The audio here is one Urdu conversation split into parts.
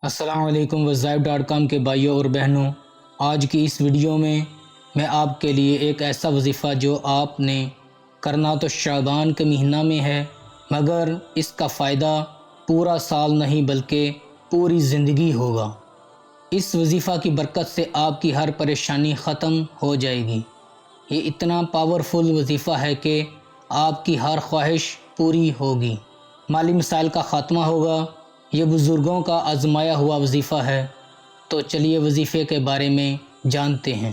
السلام علیکم وظائف.com کے بھائیوں اور بہنوں، آج کی اس ویڈیو میں آپ کے لیے ایک ایسا وظیفہ جو آپ نے کرنا تو شعبان کے مہینہ میں ہے، مگر اس کا فائدہ پورا سال نہیں بلکہ پوری زندگی ہوگا۔ اس وظیفہ کی برکت سے آپ کی ہر پریشانی ختم ہو جائے گی۔ یہ اتنا پاورفل وظیفہ ہے کہ آپ کی ہر خواہش پوری ہوگی، مالی مسائل کا خاتمہ ہوگا۔ یہ بزرگوں کا آزمایا ہوا وظیفہ ہے، تو چلیے وظیفے کے بارے میں جانتے ہیں۔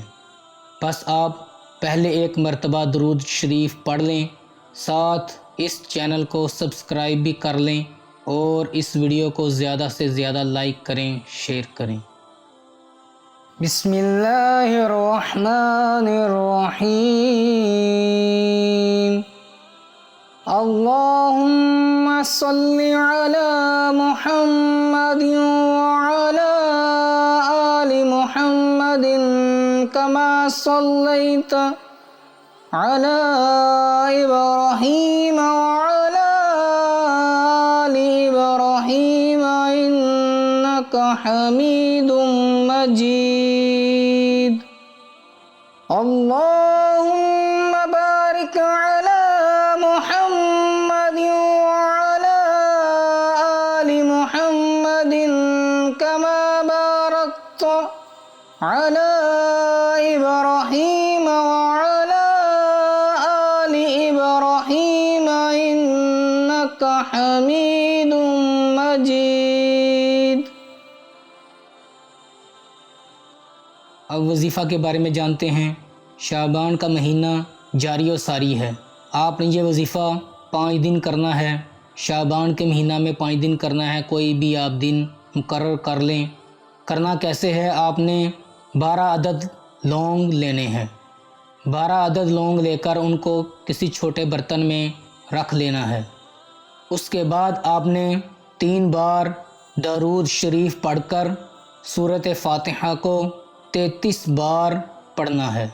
بس آپ پہلے ایک مرتبہ درود شریف پڑھ لیں، ساتھ اس چینل کو سبسکرائب بھی کر لیں اور اس ویڈیو کو زیادہ سے زیادہ لائک کریں، شیئر کریں۔ بسم اللہ الرحمن الرحیم۔ اللہم صلی علی محمد وعلی آل محمد کما صلیت علی ابراہیم وعلی آل ابراہیم انک حمید مجید۔ اللہم بارک علی محمد وعلی آل محمد کما بارکت علی ابراہیم وعلی آل ابراہیم انک حمید مجید۔ اب وظیفہ کے بارے میں جانتے ہیں۔ شعبان کا مہینہ جاری و ساری ہے، آپ نے یہ وظیفہ 5 دن کرنا ہے۔ شعبان کے مہینہ میں 5 دن کرنا ہے، کوئی بھی آپ دن مقرر کر لیں۔ کرنا کیسے ہے، آپ نے 12 عدد لونگ لینے ہیں۔ 12 عدد لونگ لے کر ان کو کسی چھوٹے برتن میں رکھ لینا ہے۔ اس کے بعد آپ نے 3 بار درود شریف پڑھ کر سورۃ فاتحہ کو 33 بار پڑھنا ہے۔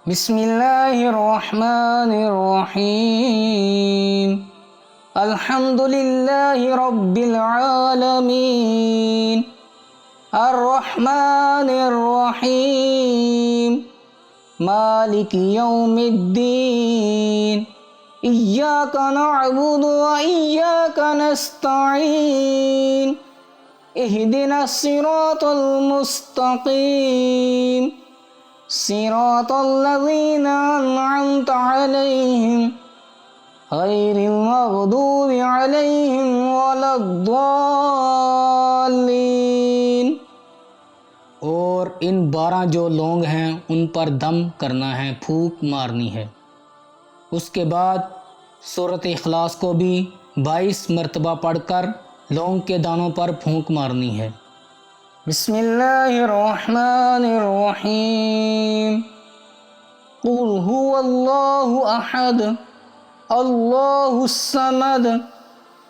بسم اللہ الرحمن الرحیم۔ الحمد للہ رب العالمین، الرحمن الرحیم، مالک یوم الدین، ایاک نعبد و ایاک نستعین، اہدنا الصراط المستقیم، صراط الذین انعمت علیہم غیر المغضوب علیہم ولا الضالین۔ اور ان 12 جو لونگ ہیں ان پر دم کرنا ہے، پھونک مارنی ہے۔ اس کے بعد سورۃ اخلاص کو بھی 22 مرتبہ پڑھ کر لونگ کے دانوں پر پھونک مارنی ہے۔ بسم اللہ الرحمن الرحیم۔ قل هو اللہ احد اللہ الصمد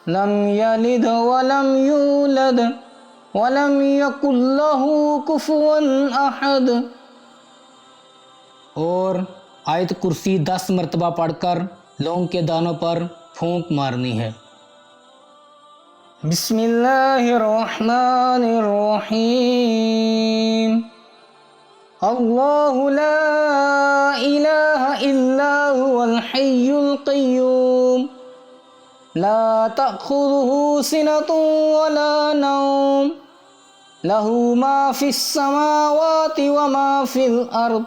لم یلد ولم یولد ولم یکن له کفوا احد۔ اور آیت کرسی 10 مرتبہ پڑھ کر لونگ کے دانوں پر پھونک مارنی ہے۔ بسم اللہ الرحمن الرحیم۔ اللہ لا الہ الا هو الحی القیوم، لا تأخذہ سنۃ ولا نوم، لہ ما فی السماوات وما فی الارض،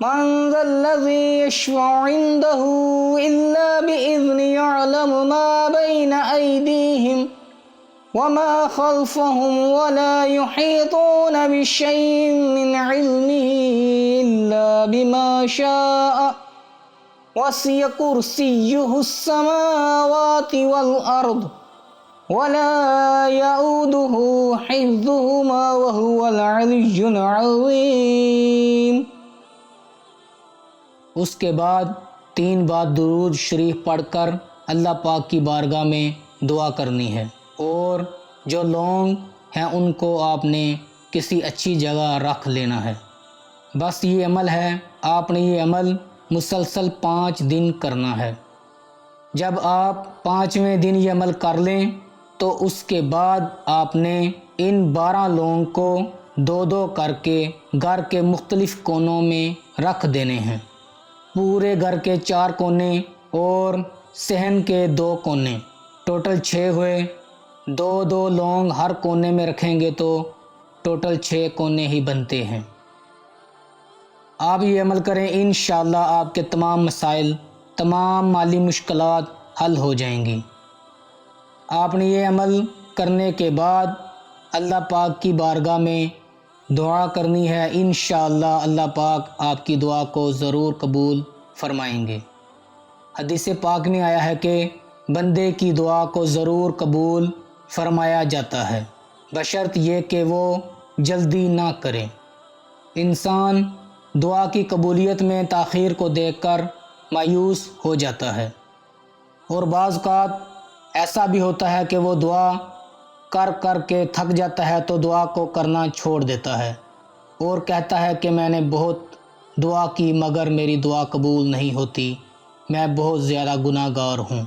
من ذا الذی یشفع عنده الا بإذنہ، یعلم ما بین ایدیہم وما خلفهم ولا يحيطون بشيء من علمه إلا بما شاء، وسع كرسيه السماوات والأرض ولا يؤوده حفظهما وهو العلي العظيم۔ اس کے بعد 3 بار درود شریف پڑھ کر اللہ پاک کی بارگاہ میں دعا کرنی ہے، اور جو لونگ ہیں ان کو آپ نے کسی اچھی جگہ رکھ لینا ہے۔ بس یہ عمل ہے، آپ نے یہ عمل مسلسل 5 دن کرنا ہے۔ جب آپ 5ویں دن یہ عمل کر لیں تو اس کے بعد آپ نے ان 12 لونگ کو 2 کر کے گھر کے مختلف کونوں میں رکھ دینے ہیں۔ پورے گھر کے 4 کونے اور صحن کے 2 کونے، ٹوٹل 6 ہوئے۔ 2 لونگ ہر کونے میں رکھیں گے تو ٹوٹل 6 کونے ہی بنتے ہیں۔ آپ یہ عمل کریں، انشاءاللہ آپ کے تمام مسائل، تمام مالی مشکلات حل ہو جائیں گی۔ آپ نے یہ عمل کرنے کے بعد اللہ پاک کی بارگاہ میں دعا کرنی ہے، انشاءاللہ اللہ پاک آپ کی دعا کو ضرور قبول فرمائیں گے۔ حدیث پاک میں آیا ہے کہ بندے کی دعا کو ضرور قبول فرمایا جاتا ہے، بشرط یہ کہ وہ جلدی نہ کرے۔ انسان دعا کی قبولیت میں تاخیر کو دیکھ کر مایوس ہو جاتا ہے، اور بعض اوقات ایسا بھی ہوتا ہے کہ وہ دعا کر کر کے تھک جاتا ہے تو دعا کو کرنا چھوڑ دیتا ہے اور کہتا ہے کہ میں نے بہت دعا کی مگر میری دعا قبول نہیں ہوتی، میں بہت زیادہ گناہ گار ہوں۔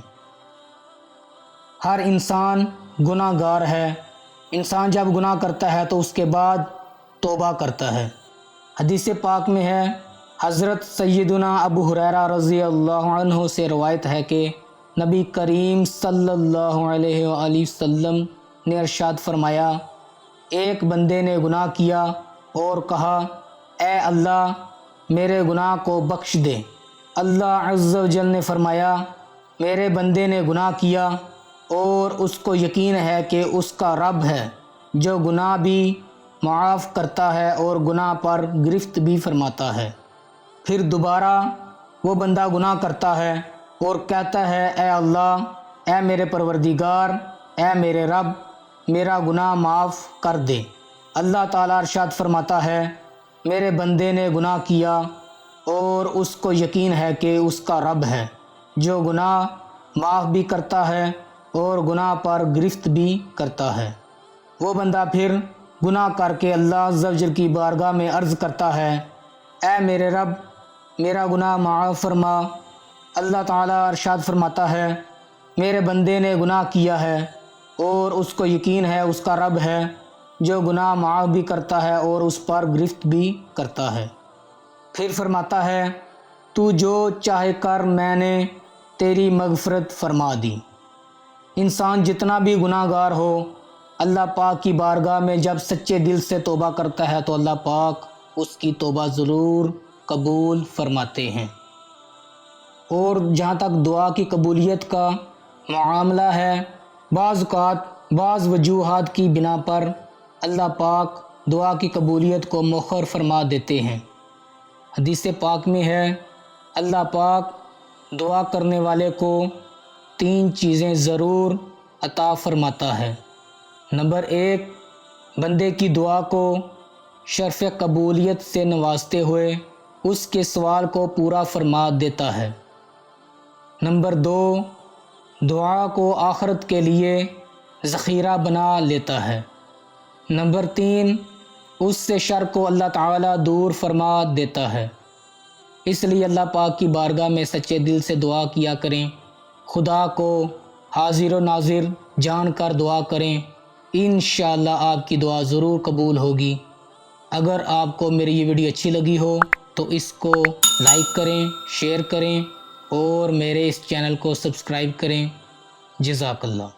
ہر انسان گناہ گار ہے۔ انسان جب گناہ کرتا ہے تو اس کے بعد توبہ کرتا ہے۔ حدیث پاک میں ہے، حضرت سیدنا ابو ہریرہ رضی اللہ عنہ سے روایت ہے کہ نبی کریم صلی اللہ علیہ وآلہ وسلم نے ارشاد فرمایا، ایک بندے نے گناہ کیا اور کہا، اے اللہ میرے گناہ کو بخش دے۔ اللہ عز و جل نے فرمایا، میرے بندے نے گناہ کیا اور اس کو یقین ہے کہ اس کا رب ہے جو گناہ بھی معاف کرتا ہے اور گناہ پر گرفت بھی فرماتا ہے۔ پھر دوبارہ وہ بندہ گناہ کرتا ہے اور کہتا ہے، اے اللہ، اے میرے پروردگار، اے میرے رب، میرا گناہ معاف کر دے۔ اللہ تعالیٰ ارشاد فرماتا ہے، میرے بندے نے گناہ کیا اور اس کو یقین ہے کہ اس کا رب ہے جو گناہ معاف بھی کرتا ہے اور گناہ پر گرفت بھی کرتا ہے۔ وہ بندہ پھر گناہ کر کے اللہ عز و جل کی بارگاہ میں عرض کرتا ہے، اے میرے رب، میرا گناہ معاف فرما۔ اللہ تعالیٰ ارشاد فرماتا ہے، میرے بندے نے گناہ کیا ہے اور اس کو یقین ہے اس کا رب ہے جو گناہ معاف بھی کرتا ہے اور اس پر گرفت بھی کرتا ہے۔ پھر فرماتا ہے، تو جو چاہے کر، میں نے تیری مغفرت فرما دی۔ انسان جتنا بھی گناہ گار ہو، اللہ پاک کی بارگاہ میں جب سچے دل سے توبہ کرتا ہے تو اللہ پاک اس کی توبہ ضرور قبول فرماتے ہیں۔ اور جہاں تک دعا کی قبولیت کا معاملہ ہے، بعض اوقات بعض وجوہات کی بنا پر اللہ پاک دعا کی قبولیت کو مؤخر فرما دیتے ہیں۔ حدیث پاک میں ہے، اللہ پاک دعا کرنے والے کو 3 چیزیں ضرور عطا فرماتا ہے۔ نمبر 1، بندے کی دعا کو شرف قبولیت سے نوازتے ہوئے اس کے سوال کو پورا فرما دیتا ہے۔ نمبر 2، دعا کو آخرت کے لیے ذخیرہ بنا لیتا ہے۔ نمبر 3، اس سے شر کو اللہ تعالیٰ دور فرما دیتا ہے۔ اس لیے اللہ پاک کی بارگاہ میں سچے دل سے دعا کیا کریں، خدا کو حاضر و ناظر جان کر دعا کریں، انشاءاللہ آپ کی دعا ضرور قبول ہوگی۔ اگر آپ کو میری یہ ویڈیو اچھی لگی ہو تو اس کو لائک کریں، شیئر کریں اور میرے اس چینل کو سبسکرائب کریں۔ جزاک اللہ۔